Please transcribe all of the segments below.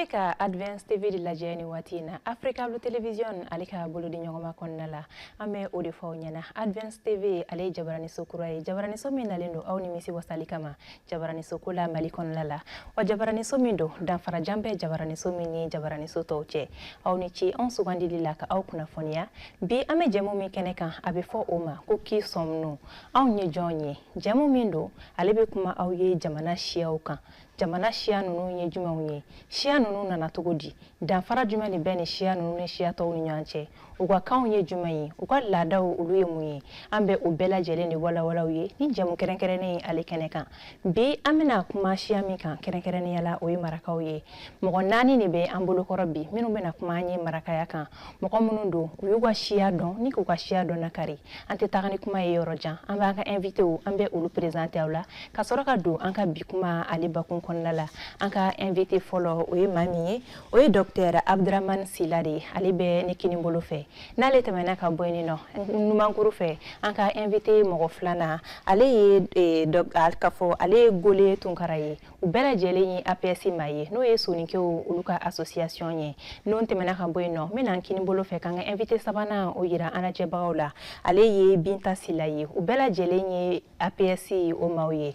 Ambeka Advance TV de la Jeni Watina, Africa Blue Television, Alika Buludi Nyongoma Kondala, Ame Odifo Nyana, Advance TV, Ale Jabarani Sokurai, Jabarani Somina Lendo, Auni Misi Wasalikama, Jabarani Sokula Malikon Lala, wa Jabarani Somindo, Danfara Jambe, Jabarani Somini, Jabarani Sotoche, Aunichi, on Sugandi Laka, Aukuna Fonia, Bi Ame Jamomi Keneka, Abefo Oma, Kuki Somno, Aunye Jonye, Jamomindo, Alebe Kuma Auye, Jamana Shiauka. Jamana shia nunu nye juma unye. Shia nunu na natugodi. Danfara juma ni beni shia nunu ne shia to unyanche. Uwa kaunye juma yi. Uwa lada uluye munye. Ambe ubela jele ni wala uye. Ni jamu kerenkere ni alikeneka. Bi amena kuma shia mika kerenkere ni yala uye maraka uye. Moko nani ni be ambulu korobi. Minu bena kuma nye maraka yaka. Moko munundu uyuwa shia don. Ni kuka shia don nakari. Ante takani kuma ye yoroja. Ambe anka invite u. Ambe ulu prezante aula. Kasoroka du anka bikuma alibakun konlala anka invité follow oye mami oye docteur Abdraman Silari alibe nekini mbolo fe nale temena ka boyni no numankuru fe anka invité mogo flana ale doc alkafo ale gole tunkaraye u bela jele ni APS maye no yesu ni ke uluka association ye non temena ka boyni no mena kini mbolo fe kanga invité sabana oyira anaje baola ale ye binta silaye u bela jele ni APS o mawye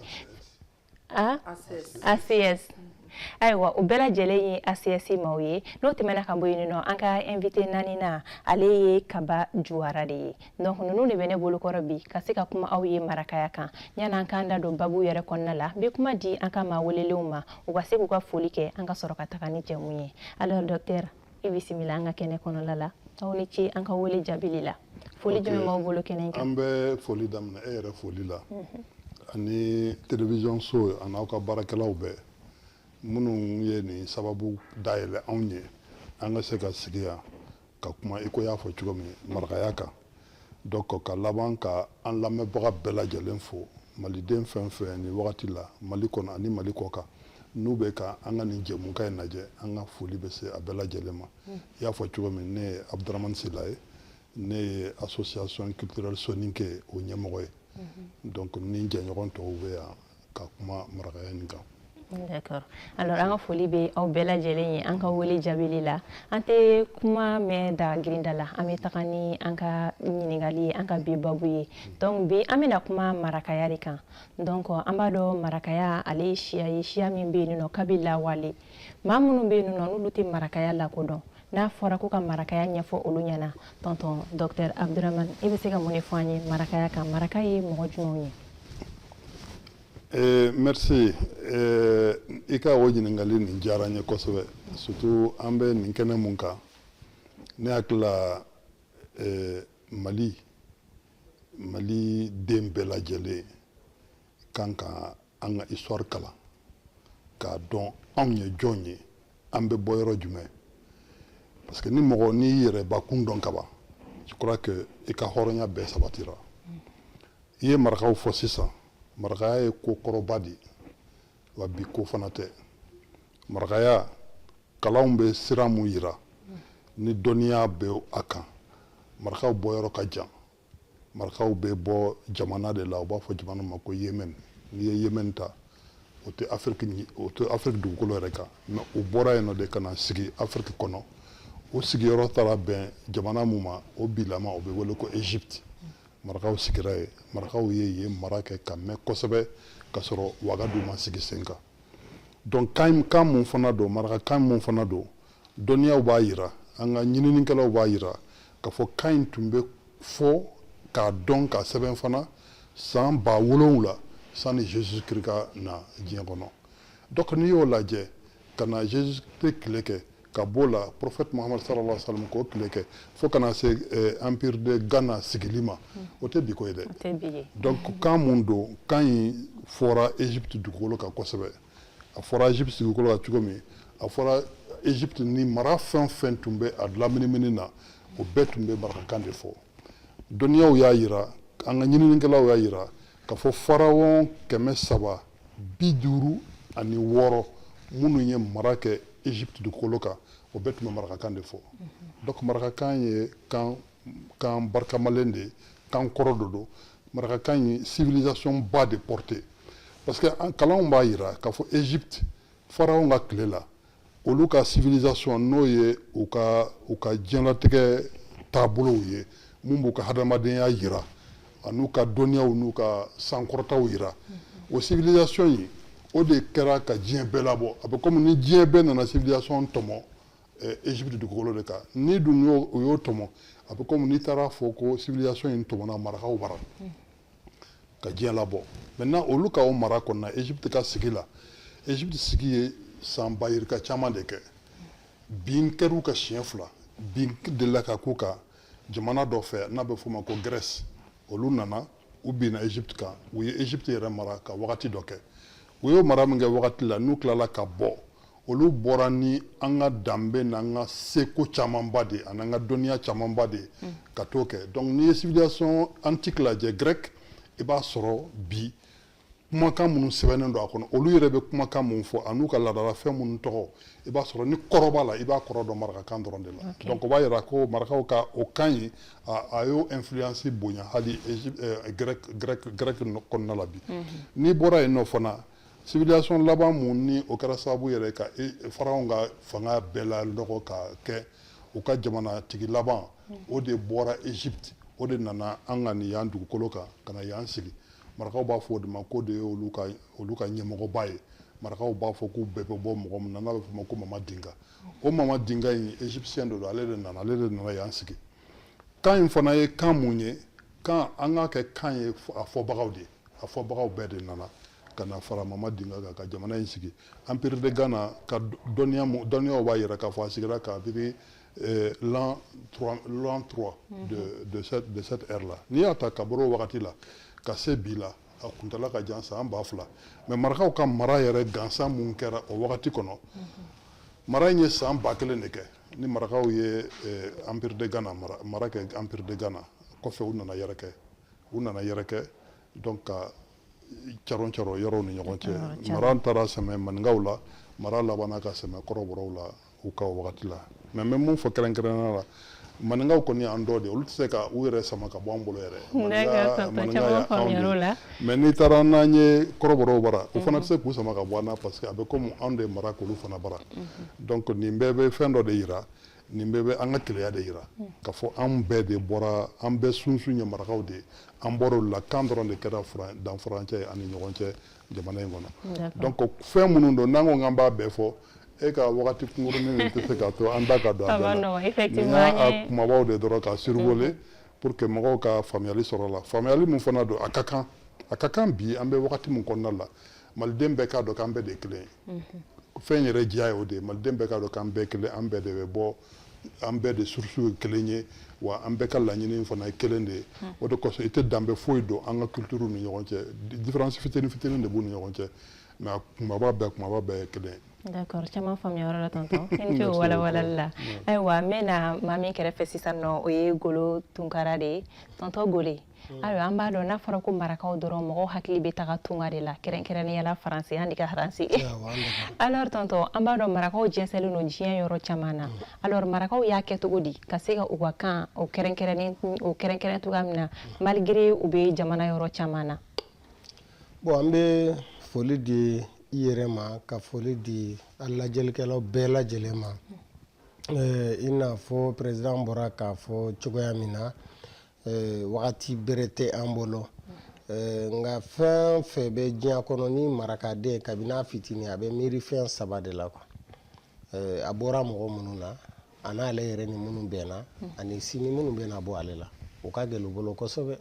ACS. Aywa ubela jele ACS mauye no timena kambo yino anka invité nanina aleye kaba juarade donc nunu ne bene bolu korobi kasika kuma awye marakaya kan nyana anka ndado babu yere konnala be kuma di anka ma woleleuma ugase ku ka folike anka soroka takani jemuye alors docteur ibisimila anga kene kono lala awni ci anka wole jabilila foli jume ma bolu kenen kan ambe foli damna ere foli la ani télévision so anaka barakelaw be munu ye ni sababu daile onye anga se ka sigia ka kuma iko ya fo chugami markaya ka doko ka laban ka an lamme baga bela jelen fo mali den fen ni wakati la mali kono ani mali koka nube ka anga ni jemu kay naje anga foli be se abela jelema ya fo chugami ne Abdraman Silaye ne association culturelle soninke o nyemoy donc ninja ñokon to wea ka kuma marakaya ninka. D'accord. Alors anga foli be au bela jele anka woli jabilila ante kuma me da grindala ame takani anka nyinigali anka bi babuye donc bi amena kuma marakaya rikan donc ambado marakaya ale shia min be no kabila wali mamunu be no luti marakaya la kodon na fora ko ka marakaya nyafo olunyana tonton docteur Abdraman ibe se ka moni fanye marakaya ka marakaye mo jumonye. Merci. Ika woji ningali ni jaranya kosobe surtout ambe ninkene munka ne akla Mali dembela jele kanka anga histoire kala ka don anye jonye ambe boyro jume parce que ni mogo ni yere bakundon kaba je crois que ika horonya be sabatira ye marakaw fo sisa marakaya ko korobadi wa bi ko fanate marakaya kalawmbe siramu yira ni doniya be aka marakaw boyoro ka jan marakaw be bo jamana de la ba fo jamana mako Yemen ni Yemen ta ote Afrique du kolo reka na o bora eno de kana sigi Afrique kono o sigi yoro tara ben jamana muma o bilama o be wolo ko Egypte marakaw sigiraye marakaw ye marake kame kosebe kasoro wagadu ma sigi senka donc kam mun fana do maraka kam mun fana do doniya ba yira anga nyinini kala ba yira ka fo kain tumbe fo ka don ka seben fana san ba wolonwula san Jesus Krika na diengono donc ni yo laje kana Jesus Krika ka bola prophète Muhammad sallallahu alaihi wasallam ko kleke fo kana se empire de Ghana sigilima o te bi ko ede donc quand mundo quand fora Égypte du kolo ka kosebe a fora Égypte du kolo ka tugomi a fora Égypte ni mara fin tumbe ad lamini menina o betumbe baraka kande fo doniya ya yira anga nyini ngela ya yira ka fo pharaon keme saba biduru ani woro munu nye marake Égypte du koloka o betu maraka kande fo donc maraka kanye kan barka malende kan korododo maraka kanye civilisation bas de portée parce que en kalon ba yira ka fo Égypte pharaon ga klela olu ka civilisation n'o ye u ka diɲɛlatigɛ taabolow ye mun b'u ka hadamadenya yira an'u ka dɔnniyaw n'u ka sankɔrɔtaw yira o civilisation yi o de kɛra ka diɲɛ bɛɛ labɔ a bɛ komi ni diɲɛ bɛɛ nana civilisation tɔmɔ Égypte dugukolo de kan ni dun y'o tɔmɔ a bɛ komi n'i taara fɔ ko civilisation in tɔmɔna marakaw bara ka diɲɛ labɔ maintenant olu ka o mara kɔnɔna Égypte ka sigi la Égypte sigi ye san bayirika caman de kɛ bin kɛr'u ka siɲɛ 2 bin delila ka k'u kan jamana dɔ fɛ n'a bɛ f'o ma ko Grèce olu nana u binna Égypte kan u ye Égypte yɛrɛ mara ka wagati dɔ kɛ u y'o mara min kɛ wagati la n'u tilala ka bɔ olu bɔra ni an ka danbe n'an ka seko camanba de an'an ka dɔnniya camanba de ka t'o kɛ donc n'i ye civilisation antique lajɛ grec i b'a sɔrɔ bi kumakan minnu sɛbɛnnen don a kɔnɔ olu yɛrɛ bɛ kumakan minnu fɔ an'u ka laadalafɛn minnu tɔgɔ i b'a sɔrɔ ni kɔrɔ b'a la i b'a kɔrɔ dɔn marakakan dɔrɔn de la donc o b'a yira ko marakaw ka o kan in a y'o influence bonya hali grec kɔnɔna la bi n'i bɔra yen nɔ fana civilisation laban mun ni o kɛra sababu yɛrɛ ka faraw ka fanga bɛɛ la nɔgɔ ka kɛ u ka jamanatigi laban o de bɔra Égypte o de nana an ka nin y'an dugukolo kan ka na y'an sigi marakaw b'a fɔ o de ma ko de ye olu ka ɲɛmɔgɔba ye marakaw b'a fɔ k'u bɛɛ bɛ bɔ mɔgɔ min na n'a bɛ fɔ o ma ko Mama Dinka o Mama Dinka in égyptien de don ale de nana y'an sigi kan in fana ye kan mun ye kan an k'a kɛ kan ye a fɔbagaw de ye a fɔbagaw bɛɛ de nana ka na fara Mama Dinka kan ka jamana in sigi empire de Ghana ka dɔnniyaw b'a yira k'a fɔ a sigira kabini l'an 3 de cette ère là n'i y'a ta ka bɔ o wagati la ka se bi la a kuntala ka jan san 2000 mais marakaw ka mara yɛrɛ gansan mun kɛra o wagati kɔnɔ mara in ye san 1000 de kɛ ni marakaw ye empire de Ghana mara kɛ empire de Ghana kɔfɛ u nana yɛrɛ kɛ donc ka caron yɔrɔw ni ɲɔgɔn cɛ mara taara sɛmɛ maninkaw la mara labanna ka sɛmɛ kɔrɔbɔrɔw la u ka wagati la mais n bɛ mun fɔ kɛrɛnkɛrɛnnenya la maninkaw kɔni y'an dɔ de olu tɛ se ka u yɛrɛ sama ka bɔ an bolo yɛrɛ maninka y'anw de mais n'i taara n'an ye kɔrɔbɔrɔw bara u fana tɛ se k'u sama ka bɔ an na parce que a bɛ komi anw de mara k'olu fana bara donc nin bɛɛ bɛ fɛn dɔ de yira nin bɛɛ bɛ an ka keleya de yira ka fɔ anw bɛɛ de bɔra an bɛɛ sunsun ye marakaw de an bɔra olu la kan dɔrɔn de kɛra danfarancɛ ani ɲɔgɔn cɛ jamana in kɔnɔ donc fɛn minnu don n'an ko k'an b'a bɛɛ fɔ e ka wagati kunkurunin tɛ se k'a to an da ka don a bɛɛ la nin y'a kumabaw de dɔrɔn ka survoler pour que mɔgɔw ka faamuyali sɔrɔ a la faamuyali min fana don a ka kan bi an bɛ wagati min kɔnɔna la maliden bɛɛ k'a dɔn k'an bɛɛ de ye kelen ye fɛn yɛrɛ diya ye o de ye maliden bɛɛ k'a dɔn k'an bɛɛ kelen an bɛɛ de bɛ bɔ an bɛɛ de source ye kelen ye wa an bɛɛ ka laɲini fana ye kelen de ye o de kosɔn i tɛ danbe foyi don an ka culture ni ɲɔgɔn cɛ différence fitinin de b'u ni ɲɔgɔn cɛ mais kumaba bɛɛ ye kelen ye. D'accord, caman faamuya yɔrɔ la tonton i ni ce o walawalali la ayiwa n bɛ na maa min kɛrɛfɛ sisan nɔ o ye Golo Tunkara de ye tonton Gole ayiwa an b'a dɔn n'a fɔra ko marakaw dɔrɔn mɔgɔw hakili bɛ taga tunga de la kɛrɛnkɛrɛnnenya la Faransi an de ka Faransi alors tonton an b'a dɔn marakaw jɛnsɛnlen don diɲɛ yɔrɔ caman na alors marakaw y'a kɛ cogo di ka se ka u ka kan o kɛrɛnkɛrɛn cogoya min na malgré u bɛ jamana yɔrɔ caman na. Bon an bɛ foli di i yɛrɛ ma ka foli di a lajɛlikɛlaw bɛɛ lajɛlen ma i n'a fɔ président bɔra k'a fɔ cogoya min na wagati bere tɛ an bolo nka fɛn fɛn bɛ diɲɛ kɔnɔ ni marakaden kabini a fitinin a bɛ miiri fɛn 3 de la quoi a bɔra mɔgɔ minnu na a n'ale yɛrɛ ni minnu bɛnna ani sini minnu bɛna bɔ ale la o ka gɛlɛn u bolo kosɛbɛ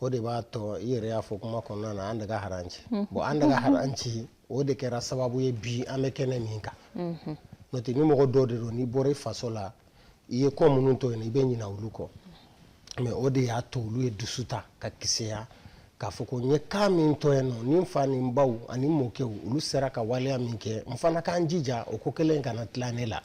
o de b'a tɔ i yɛrɛ y'a fɔ kuma kɔnɔna na an de ka haranci bon an de ka haranci o de kɛra sababu ye bi an bɛ kɛnɛ min kan n'o tɛ ni mɔgɔ dɔw de don n'i bɔra i faso la i ye ko minnu to yen i bɛ ɲinɛ olu kɔ mais o de y'a to olu ye dusu ta ka kisiya k'a fɔ ko n ye kan min to yen nɔ ni n fa ni n baw ani n mɔkɛw olu sera ka waleya min kɛ n fana k'an jija o ko kelen kana tila ne la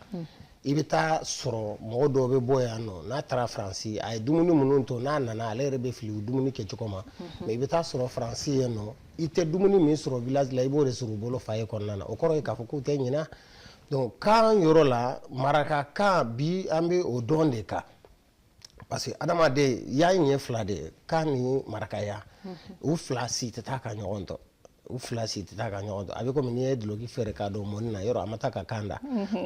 i bɛ taa sɔrɔ mɔgɔ dɔw bɛ bɔ yan nɔ n'a taara Faransi a ye dumuni minnu to n'a nana ale yɛrɛ bɛ fili u dumuni kɛcogo ma mais i bɛ taa sɔrɔ Faransi yen nɔ i tɛ dumuni min sɔrɔ village la i b'o de sɔrɔ u bolo fa ye kɔnɔna na o kɔrɔ ye k'a fɔ k'u tɛ ɲina donc kan yɔrɔ la marakakan bi an bɛ o dɔn de kan parce que adamaden y'a ɲɛ 2 de ye kan ni marakaya u 2 si tɛ taa ka ɲɔgɔn tɔ u fila si tɛ taa ka ɲɔgɔn dɔn a bɛ komi n'i ye duloki feere k'a dɔn mɔni na yɔrɔ a ma taa ka kan da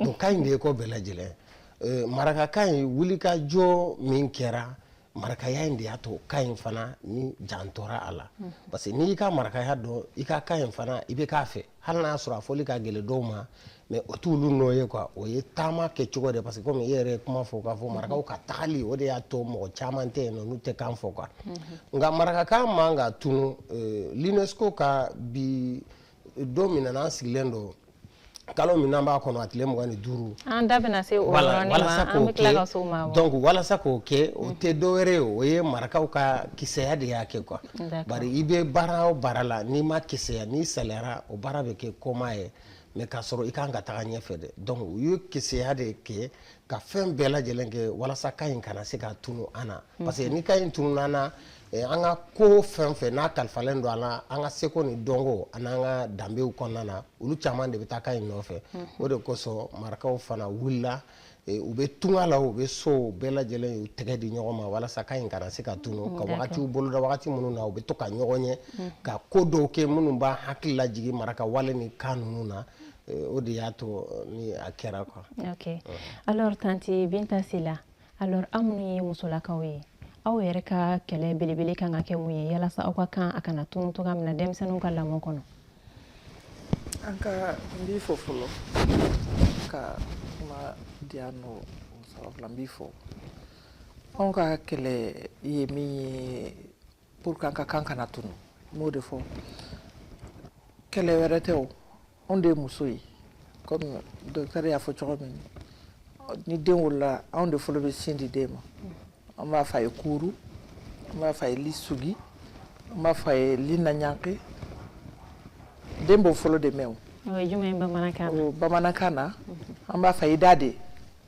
donc kan in de ye ko bɛɛ lajɛlen marakakan in wulikajɔ min kɛra marakaya in de y'a to kan in fana ni jantora a la parce que n'i y'i ka marakaya dɔn i ka kan in fana i bɛ k'a fɛ hali n'a sɔrɔ a fɔli ka gɛlɛn dɔw ma mais o t'olu nɔ ye quoi o ye taama kɛcogo de parce que comme i yɛrɛ ye kuma fɔ k'a fɔ marakaw ka tagali o de y'a to mɔgɔ caman tɛ yen nɔ n'u tɛ kan fɔ quoi nka marakakan man ka tunu l'UNESCO ka bi don min na n'an sigilen don kalo min n'an b'a kɔnɔ a tile 25 an da bɛna se o yɔrɔnin ma an bɛ tila ka s'o ma donc walasa k'o kɛ o tɛ dɔwɛrɛ ye o ye marakaw ka kisɛya de y'a kɛ quoi bari i bɛ baara o baara la n'i ma kisɛya n'i saliyara o baara bɛ kɛ kɔma ye mais k'a sɔrɔ i kan ka taga ɲɛfɛ dɛ donc u ye kisɛya de kɛ ka fɛn bɛɛ lajɛlen kɛ walasa kan in kana se ka tunu an na parce que ni kan in tununa an na an ka ko fɛn fɛn n'a kalifalen don an na an ka seko ni dɔnko an'an ka danbew kɔnɔna na olu caman de bɛ taa kan in nɔfɛ o de kosɔn marakaw fana wulila u bɛ tunga la u bɛ so bɛɛ lajɛlen u tɛgɛ di ɲɔgɔn ma walasa kan in kana se ka tunu ka wagatiw boloda wagati minnu na u bɛ to ka ɲɔgɔn ye ka ko dɔw kɛ minnu b'a hakili lajigi maraka wale ni kan ninnu na o de y'a to ni a kɛra quoi. Ok alors tanti Binta Sila alors aw minnu ye musolakaw ye aw yɛrɛ ka kɛlɛ belebele kan ka kɛ mun ye yalasa aw ka kan a kana tunu togoya min na denmisɛnninw ka lamɔ kɔnɔ an ka n b'i fɔ fɔlɔ ka kuma di yan nɔ sababula n b'i fɔ anw ka kɛlɛ ye min ye pour que an ka kan kana tunu n b'o de fɔ kɛlɛ wɛrɛ tɛ o anw de ye muso ye comme docteur y'a fɔ cogo min ni den wolola anw de fɔlɔ bɛ sin di den ma an b'a fɔ a ye kuuru an b'a fɔ a ye li sugi an b'a fɔ a ye li naɲanke den b'o fɔlɔ de mɛn o ye jumɛn ye bamanankan na o bamanankan na an b'a fɔ a ye da de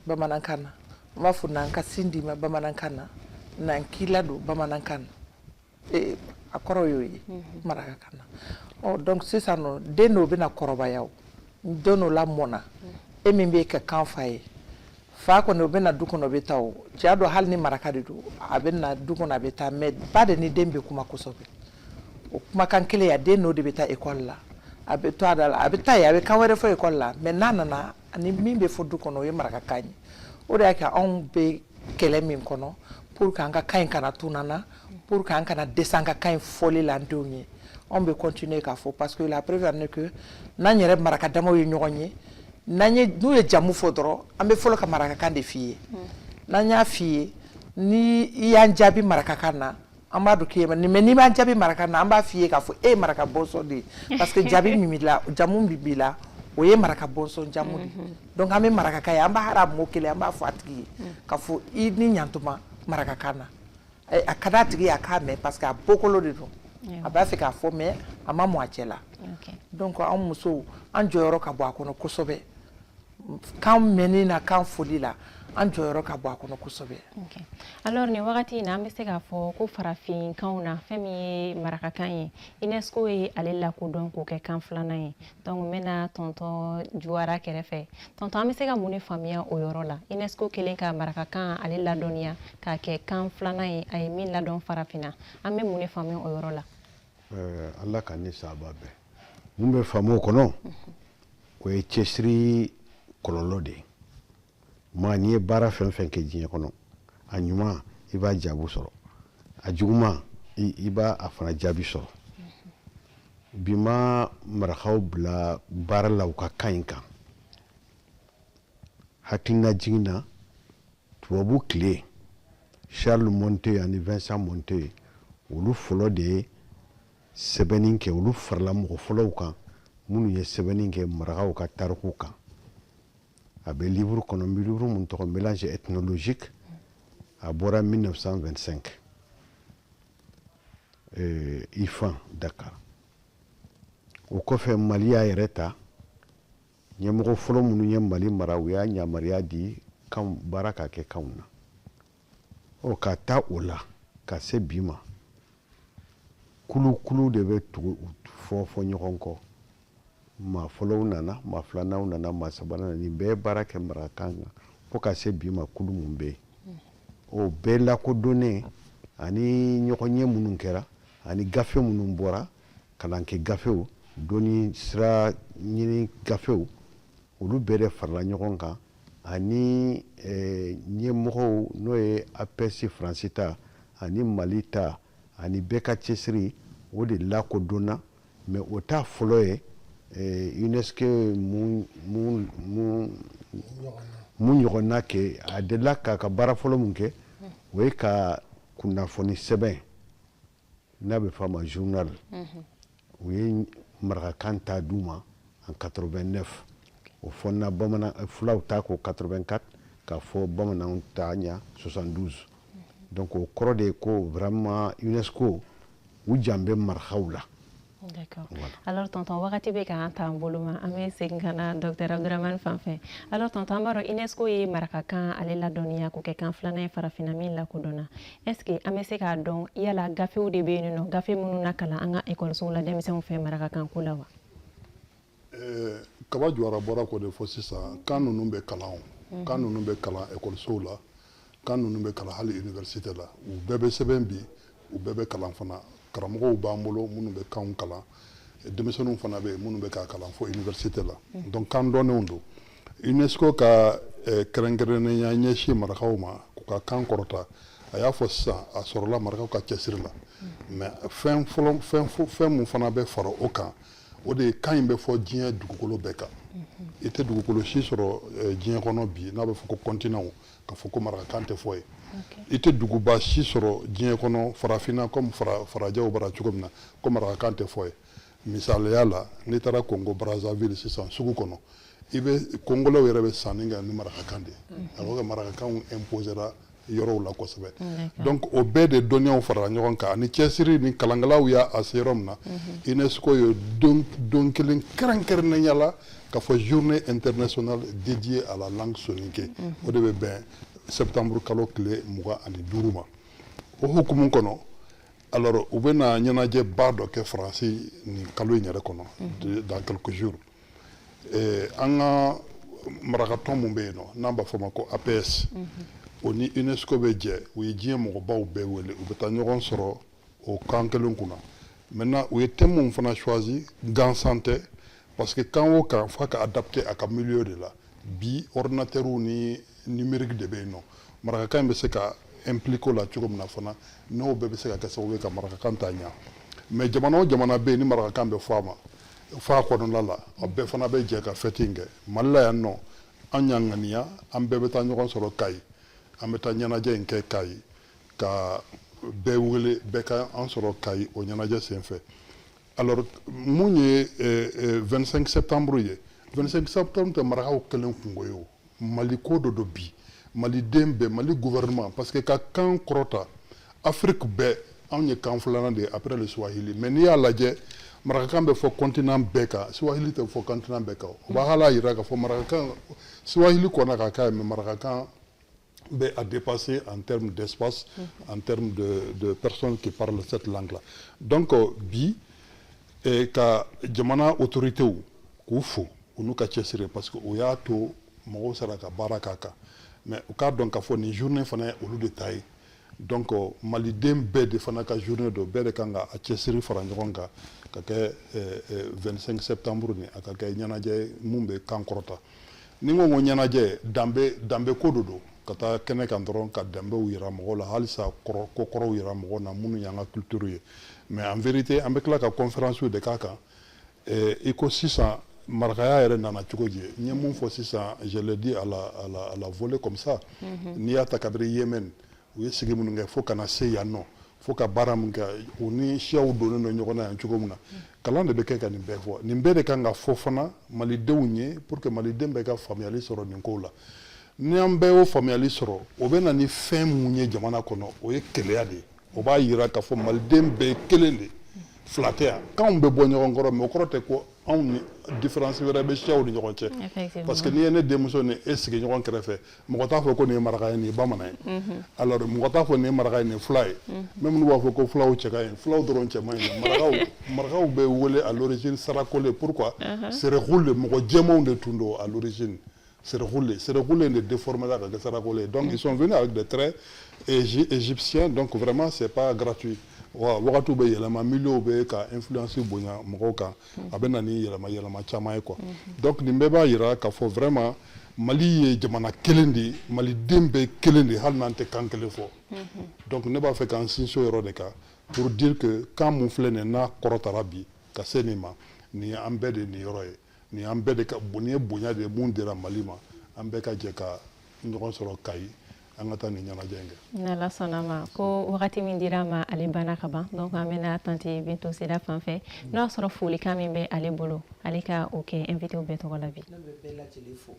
bamanankan na an b'a fɔ n'an ka sin di ma bamanankan na n'an k'i ladon bamanankan na a kɔrɔ y'o ye marakakan na donc sisan nɔ den dɔw bɛna kɔrɔbaya o den dɔw lamɔna e min bɛ kɛ kan fa ye fa kɔni o bɛna du kɔnɔ o bɛ taa o cɛ dɔ hali ni maraka de don a bɛna du kɔnɔ a bɛ taa mais ba de ni den bɛ kuma kosɛbɛ o kumakan kelen ya den dɔw de bɛ taa école la a bɛ to a da la a bɛ taa yen a bɛ kan wɛrɛ fɔ école la mais n'a nana ani min bɛ fɔ du kɔnɔ o ye marakakan ye o de y'a kɛ anw bɛ kɛlɛ min kɔnɔ pour que an ka kan in kana tunu na pour que an kana dɛsɛ an ka kan in fɔli la an denw ye anw bɛ continuer k'a fɔ parce que la preuve en est que n'an yɛrɛ marakadamaw ye ɲɔgɔn ye n'u ye jamu fɔ dɔrɔn an bɛ fɔlɔ ka marakakan de f'i ye n'an y'a f'i ye ni i y'an jaabi marakakan na an b'a dɔn k'i ye mais n'i m'an jaabi marakakan na an b'a f'i ye k'a fɔ e ye maraka bɔnsɔn de ye parce que jaabi min b'i la jamu min b'i la o ye maraka bɔnsɔn jamu de donc an bɛ marakakan ye an b'a hara mot kelen an b'a fɔ a tigi ye k'a fɔ i ni ɲantuma marakakan na a ka d'a tigi ye a k'a mɛn parce que a bɔkolo de don a b'a fɛ k'a fɔ mais a ma mɔn a cɛ la donc anw musow an jɔyɔrɔ ka bɔ a kɔnɔ kosɛbɛ kan mɛnni na kan foli la an jɔyɔrɔ ka bɔ a kɔnɔ kosɛbɛ alors nin wagati in na an bɛ se k'a fɔ ko farafinkanw na fɛn min ye marakakan ye UNESCO ye ale lakodɔn k'o kɛ kan filanan ye donc n bɛna tɔntɔn Juwara kɛrɛfɛ tɔntɔn an bɛ se ka mun de faamuya o yɔrɔ la UNESCO kelen ka marakakan ale ladɔnniya k'a kɛ kan filanan ye a ye min ladɔn farafinna an bɛ mun de faamuya o yɔrɔ la Ala ka ni sababa bɛɛ mun bɛ faamu o kɔnɔ o ye cɛsiri kɔlɔlɔ de ye maa n'i ye baara fɛn fɛn kɛ diɲɛ kɔnɔ a ɲuman i b'a jaabi sɔrɔ a juguman i b'a a fana jaabi sɔrɔ bi ma marakaw bila baara la u ka kan in kan hakilina jigin na tubabu tile Charles Monteux ani Vincent Monteux olu fɔlɔ de ye sɛbɛnni kɛ olu farala mɔgɔ fɔlɔw kan minnu ye sɛbɛnni kɛ marakaw ka tariku kan a bɛ livre kɔnɔ livre mun tɔgɔ mélange ethnologique a bɔra 1925 IFAN Dakar o kɔfɛ Mali y'a yɛrɛ ta ɲɛmɔgɔ fɔlɔ minnu ye Mali mara u y'a yamaruya di kan baara ka kɛ kanw na ka taa o la ka se bi ma kulu de bɛ tugu fɔ ɲɔgɔn kɔ maa fɔlɔw nana maa filananw nana maa sabanan nin bɛɛ baara kɛ marakakan kan fo ka se bi ma kulu mun bɛ yen o bɛɛ lakodɔnnen ani ɲɔgɔn ye minnu kɛra ani gafe minnu bɔra kalan kɛ gafew doni sira ɲini gafew olu bɛɛ de farala ɲɔgɔn kan ani ɲɛmɔgɔw n'o ye APS Faransi ta ani Mali ta ani bɛɛ ka cɛsiri o de lakodɔnna mais o t'a fɔlɔ ye UNESCO mun ɲɔgɔnna kɛ a delila k'a ka baara fɔlɔ mun kɛ o ye ka kunnafoni sɛbɛn n'a bɛ f'a ma journal u ye marakakan ta d'u ma en 89 o fɔna bamanan fulaw ta ko 84 k'a fɔ bamananw ta ɲa 72 donc o kɔrɔ de ko vraiment UNESCO u jan bɛ marakaw la. D'accord. Alors tonton wagati bɛ k'an t'an bolo ma an bɛ segin ka na Dr Abdramane fan fɛ. Alors tonton an b'a dɔn UNESCO ye marakakan ale ladɔnniya k'o kɛ kan filanan ye farafinna min lakodɔnna est-ce que an bɛ se k'a dɔn yala gafew de bɛ yen nɔ gafe minnu na kalan an ka écolesow la denmisɛnw fɛ marakakan ko la wa? Kaba Jawara bɔra k'o de fɔ sisan kan ninnu bɛ kalan kan ninnu bɛ kalan écolesow la kan ninnu bɛ kalan hali université la u bɛɛ bɛ sɛbɛn bi u bɛɛ bɛ kalan fana karamɔgɔw b'an bolo minnu bɛ kanw kalan denmisɛnninw fana bɛ yen minnu bɛ k'a kalan fo université la donc kan dɔnnenw don UNESCO ka kɛrɛnkɛrɛnnenya ɲɛsin marakaw ma k'u ka kan kɔrɔta a y'a fɔ sisan a sɔrɔla marakaw ka cɛsiri la mais fɛn mun fana bɛ fara o kan o de ye kan in bɛ fɔ diɲɛ dugukolo bɛɛ kan i tɛ dugukolo si sɔrɔ diɲɛ kɔnɔ bi n'a bɛ fɔ ko continent ka fɔ ko marakakan tɛ fɔ ye i tɛ duguba si sɔrɔ diɲɛ kɔnɔ farafinna comme farajɛw bara cogo min na ko marakakan tɛ fɔ ye misaliya la n'i taara Congo Brazzaville sisan sugu kɔnɔ i bɛ kongolɛw yɛrɛ bɛ sanni kɛ ni marakakan de alors que marakakanw imposera yɔrɔw la kosɛbɛ donc o bɛɛ de dɔnniyaw farala ɲɔgɔn kan ani cɛsiri ni kalankɛlaw y'a se yɔrɔ min na UNESCO ye don kelen kɛrɛnkɛrɛnnenya la k'a fɔ journée internationale dédiée à la langue soninké o de bɛ bɛn septembre kalo tile 25 ma o hukumu kɔnɔ alors u bɛna ɲɛnajɛba dɔ kɛ Faransi nin kalo in yɛrɛ kɔnɔ dans quelques jours an ka marakatɔn mun bɛ yen nɔ n'an b'a fɔ ma ko APS o ni UNESCO bɛ jɛ u ye diɲɛ mɔgɔbaw bɛɛ wele u bɛ taa ɲɔgɔn sɔrɔ o kan kelen kunna maintenant u ye thème mun fana choisi gansan tɛ parce que kan o kan f'a ka adapter a ka milieu de la bi ordinateurs ni numérique de bɛ yen nɔ marakakan bɛ se ka impliquer la cogo min na fana n'o bɛɛ bɛ se ka kɛ sababu ye ka marakakan ta ɲa mais jamana o jamana bɛ yen ni marakakan bɛ fɔ a ma f'a kɔnɔna la a bɛɛ fana bɛ jɛ ka fête in kɛ Mali la yan nɔ an y'an ŋaniya an bɛɛ bɛ taa ɲɔgɔn sɔrɔ Kayi an bɛ taa ɲɛnajɛ in kɛ Kayi ka bɛɛ wele bɛɛ ka an sɔrɔ Kayi o ɲɛnajɛ senfɛ alors mun ye 25 septembre ye 25 septembre tɛ marakaw kelen kungo ye o Mali ko dɔ don bi maliden bɛɛ Mali gouvernement parce que ka kan kɔrɔta Afrique bɛɛ anw ye kan filanan de ye après le Swahili mais n'i y'a lajɛ marakakan bɛ fɔ continent bɛɛ kan Swahili tɛ fɔ continent bɛɛ kan o b'a hala yira k'a fɔ marakakan Swahili kɔnna ka k'a ye mais marakakan bɛ a dépasser en termes d'espace en termes de personnes qui parlent cette langue là donc bi ka jamana autorités k'u fo u n'u ka cɛsiri parce que o y'a to mɔgɔw sera ka baara k'a kan mais u k'a dɔn k'a fɔ nin journée fana ye olu de ta ye donc maliden bɛɛ de fana ka journée don bɛɛ de kan ka a cɛsiri fara ɲɔgɔn kan ka kɛ 25 septembre ni a ka kɛ ɲɛnajɛ mun bɛ kan kɔrɔta ni n ko ɲɛnajɛ danbe ko de don ka taa kɛnɛ kan dɔrɔn ka danbew yira mɔgɔw la halisa ko kɔrɔw yira mɔgɔw na minnu y'an ka culture ye mais en vérité an bɛ tila ka conférence de k'a kan i ko sisan marakaya yɛrɛ nana cogo di n ye mun fɔ sisan je le dis à la volée comme ça n'i y'a ta kabiri Yémen u ye sigi minnu kɛ fo kana se yan nɔ fo ka baara min kɛ u ni siyaw donnen don ɲɔgɔn na yan cogo min na kalan de bɛ kɛ ka nin bɛɛ fɔ nin bɛɛ de kan ka fɔ fana malidenw ye pour que maliden bɛɛ ka faamuyali sɔrɔ nin kow la ni an bɛɛ y'o faamuyali sɔrɔ o bɛ na ni fɛn mun ye jamana kɔnɔ o ye keleya de ye o b'a yira k'a fɔ maliden bɛɛ ye kelen de fila tɛ yan kanw bɛ bɔ ɲɔgɔn kɔrɔ mais o kɔrɔ tɛ ko anw ni différence wɛrɛ bɛ siyaw ni ɲɔgɔn cɛ parce que n'i ye ne denmuso ni e sigi ɲɔgɔn kɛrɛfɛ mɔgɔ t'a fɔ ko nin ye maraka ye nin ye bamanan ye alors mɔgɔ t'a fɔ nin ye maraka ye nin ye fula ye même n'u b'a fɔ ko fulaw cɛ ka ɲi fulaw dɔrɔn cɛ man ɲi marakaw bɛ wele à l'origine Sarakole pourquoi Serekule mɔgɔ jɛmanw de tun don à l'origine Serekule de déformé la ka kɛ Sarakole donc ils sont venus avec des traits égyptiens donc vraiment c'est pas gratuit wa wagatu be yɛlɛma milieu be ka influence bonya mɔgɔw kan a bɛ na ni yɛlɛma caman ye quoi donc nin bɛɛ b'a yira k'a fɔ vraiment Mali ye jamana kelen de maliden bɛɛ kelen de hali n'an tɛ kan kelen fɔ donc ne b'a fɛ k'an sinsin o yɔrɔ de kan pour dire que kan mun filɛ nin n'a kɔrɔtara bi ka se nin ma nin ye an bɛɛ de nin yɔrɔ ye nin an bɛɛ de ka nin ye bonya de ye mun dira Mali ma an bɛɛ ka jɛ ka ɲɔgɔn sɔrɔ Kayi an ka taa nin ɲɛnajɛ in kɛ. N'Ala sɔnna ma ko wagati min dira ma ale banna ka ban donc an bɛna tante Bintu Seda fan fɛ n'o y'a sɔrɔ folikan min bɛ ale bolo ale ka o kɛ invité bɛɛ tɔgɔ la bi. Ne bɛ bɛɛ lajɛlen fo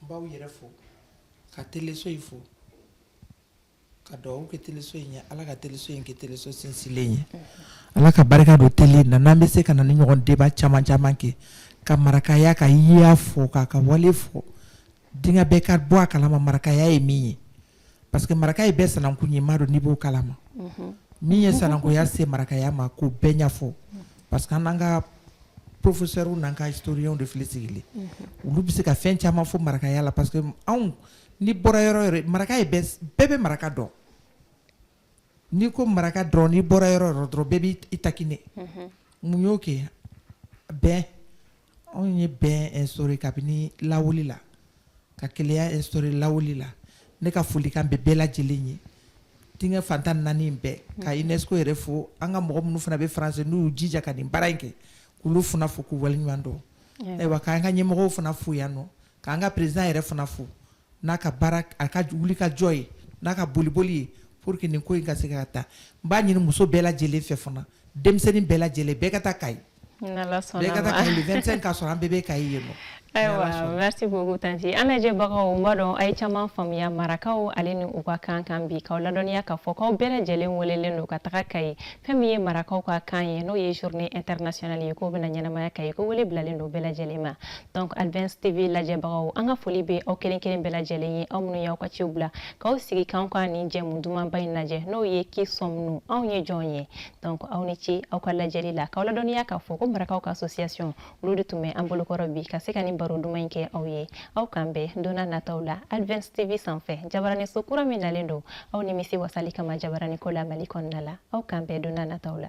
n b'aw yɛrɛ fo ka teleso in fo ka dugawu kɛ teleso in ye Ala ka teleso in kɛ teleso sinsinlen ye Ala ka barika don tele na n'an bɛ se ka na ni ɲɔgɔn débat caman kɛ ka marakaya ka yiya fo k'a ka wale fo dinga bɛɛ ka bɔ a kalama marakaya ye min ye parce que maraka ye bɛɛ sanankun ye maa dɔn n'i b'o kalama min ye sanankunya se marakaya ma k'o bɛɛ ɲɛfɔ parce que an n'an ka professeurs n'an ka historiens de fili sigilen olu bɛ se ka fɛn caman fɔ marakaya la parce que anw ni bɔra yɔrɔ yɔrɔ maraka ye bɛɛ bɛ maraka dɔn n'i ko maraka dɔrɔn n'i bɔra yɔrɔ yɔrɔ dɔrɔn bɛɛ b'i takine mun y'o kɛ bɛn anw ye bɛn instauré kabini lawuli la ka keleya instauré lawuli la ne ka folikan bɛ bɛɛ lajɛlen ye diɲɛ fantan naani bɛɛ ka UNESCO yɛrɛ fo an ka mɔgɔ minnu fana bɛ France n'u y'u jija ka nin baara in kɛ k'olu fana fo k'u waleɲuman dɔn ayiwa k'an ka ɲɛmɔgɔw fana fo yan nɔ k'an ka président yɛrɛ fana fo n'a ka baara a ka wuli ka jɔ ye n'a ka boliboli ye pour que nin ko in ka se ka taa n b'a ɲini muso bɛɛ lajɛlen fɛ fana denmisɛnnin bɛɛ lajɛlen bɛɛ ka taa Kayi bɛɛ ka taa Kayi le 25 k'a sɔrɔ an bɛɛ bɛ Kayi yen nɔ. Ayiwa merci beaucoup tanti an lajɛbagaw n b'a dɔn a ye caman faamuya marakaw ale ni u ka kan kan bi k'aw ladɔnniya k'a fɔ k'aw bɛɛ lajɛlen welelen don ka taga Kayi fɛn min ye marakaw ka kan ye n'o ye journée internationale ye k'o bɛna ɲɛnamaya Kayi ko wele bilalen don bɛɛ lajɛlen ma donc Advance TV lajɛbagaw an ka foli bɛ aw kelen kelen bɛɛ lajɛlen ye aw minnu y'aw ka ciw bila k'aw sigi k'anw ka nin jɛmu dumanba in lajɛ n'o ye qui sommes-nous anw ye jɔn ye donc aw ni ci aw ka lajɛli la k'aw ladɔnniya k'a fɔ ko marakaw ka association olu de tun bɛ an bolokɔrɔ bi ka se ka nin baro duman in kɛ aw ye aw kan bɛn donna nataw la Advance TV sanfɛ jabaraniso kura min nalen don aw nimisi wasali kama jabarani ko la Mali kɔnɔna la aw kan bɛn donna nataw la.